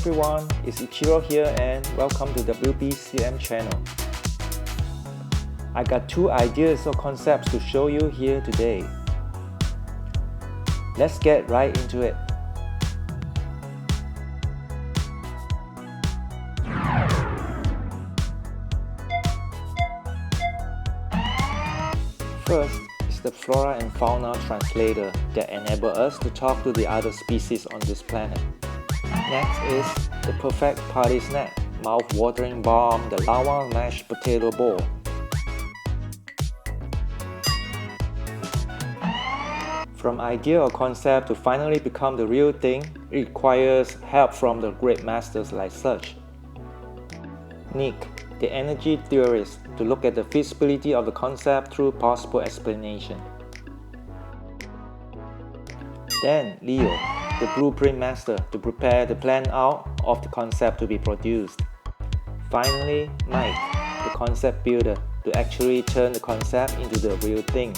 everyone, it's Ichiro here and welcome to WBCM channel. I got two ideas or concepts to show you here today. Let's get right into it. First is the Flora and Fauna Translator that enable us to talk to the other species on this planet. Next is the perfect party snack, mouth-watering bomb, the lava mashed potato bowl. From idea or concept to finally become the real thing, it requires help from the great masters like such. Nick, the energy theorist, to look at the feasibility of the concept through possible explanation. Then Leo, the blueprint master, to prepare the plan out of the concept to be produced. Finally, Mike, the concept builder, to actually turn the concept into the real thing.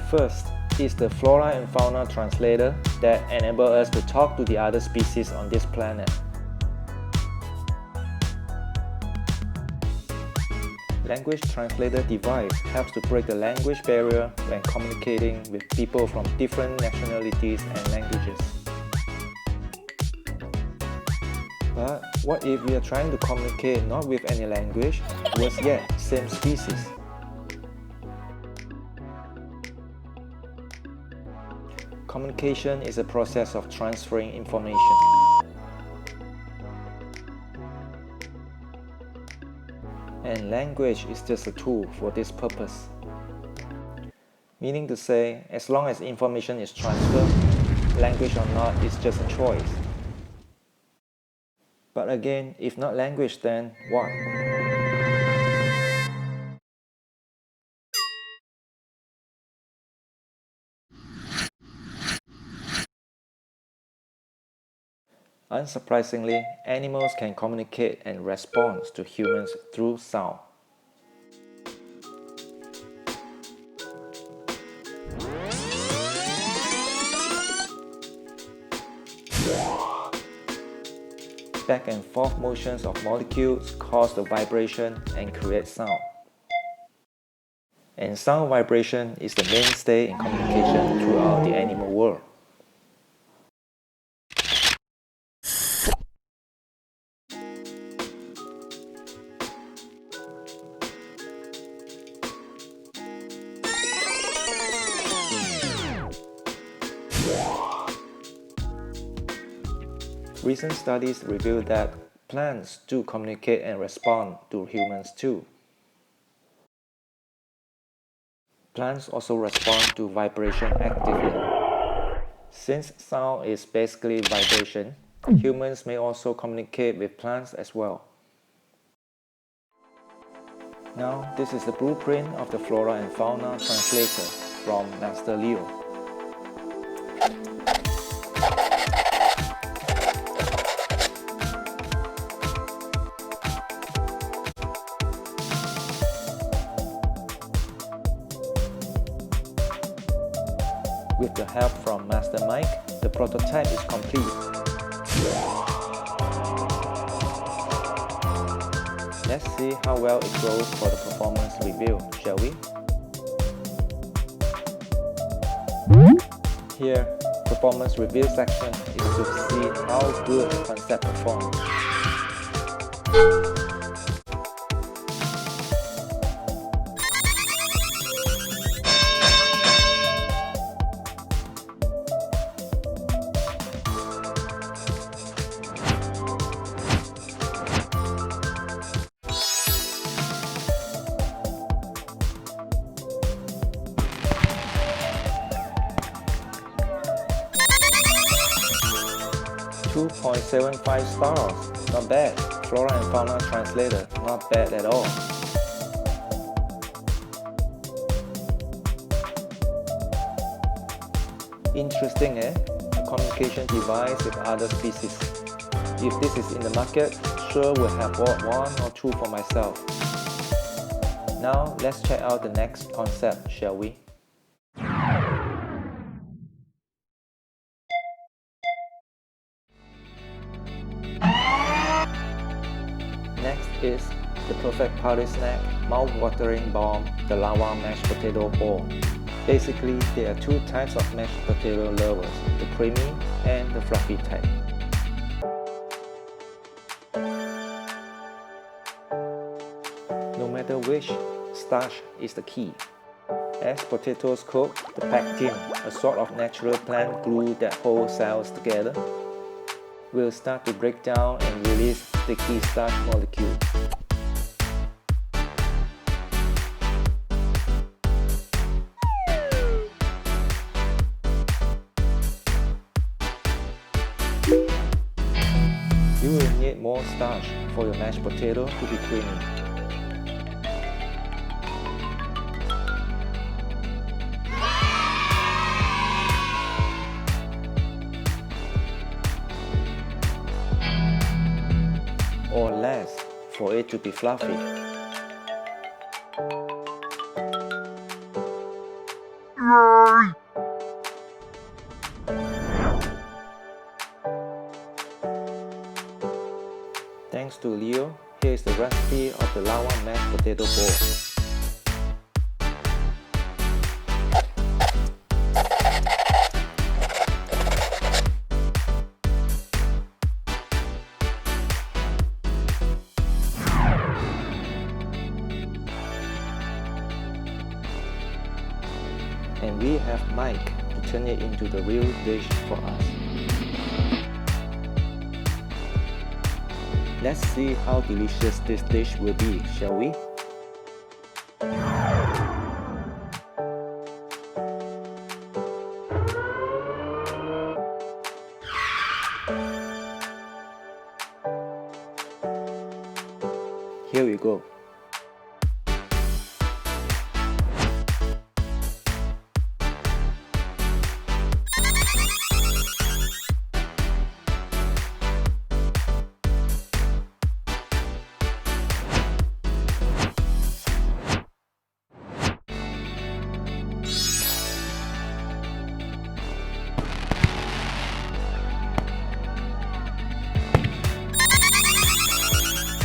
First is the Flora and Fauna Translator that enable us to talk to the other species on this planet. Language translator device helps to break the language barrier when communicating with people from different nationalities and languages. But what if we are trying to communicate not with any language, worse yet, same species? Communication is a process of transferring information. And language is just a tool for this purpose. Meaning to say, as long as information is transferred, language or not is just a choice. But again, if not language, then what? Unsurprisingly, animals can communicate and respond to humans through sound. Back and forth motions of molecules cause the vibration and create sound. And sound vibration is the mainstay in communication throughout the animal world. Recent studies reveal that plants do communicate and respond to humans too. Plants also respond to vibration actively. Since sound is basically vibration, humans may also communicate with plants as well. Now, this is the blueprint of the Flora and Fauna Translator from Master Leo. With the help from Master Mike, the prototype is complete. Let's see how well it goes for the performance review, shall we? Here, performance review section is to see how good the concept performs. 2.75 stars. Not bad. Flora and Fauna Translator. Not bad at all. Interesting, eh? A communication device with other species. If this is in the market, sure will have bought one or two for myself. Now let's check out the next concept, shall we? Next is the perfect party snack, mouth-watering bomb, the lava mashed potato ball. Basically, there are two types of mashed potato lovers, the creamy and the fluffy type. No matter which, starch is the key. As potatoes cook, the pectin, a sort of natural plant glue that holds cells together, will start to break down and release sticky starch molecules. You will need more starch for your mashed potato to be creamy. Or less for it to be fluffy. Thanks to Leo, here is the recipe of the lava mashed potato ball. And we have Mike to turn it into the real dish for us. Let's see how delicious this dish will be, shall we? Here we go.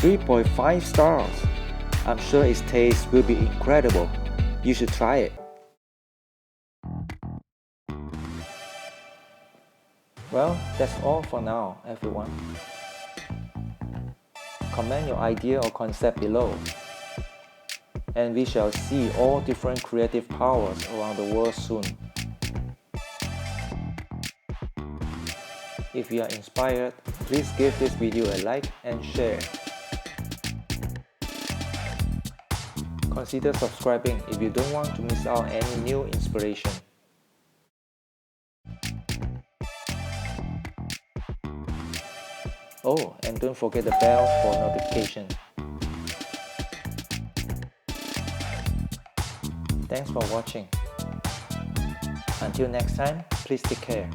.5 stars. I'm sure its taste will be incredible. You should try it. Well, that's all for now, everyone. Comment your idea or concept below. And we shall see all different creative powers around the world soon. If you are inspired, please give this video a like and share. Consider subscribing if you don't want to miss out any new inspiration. Oh, and don't forget the bell for notification. Thanks for watching. Until next time, please take care.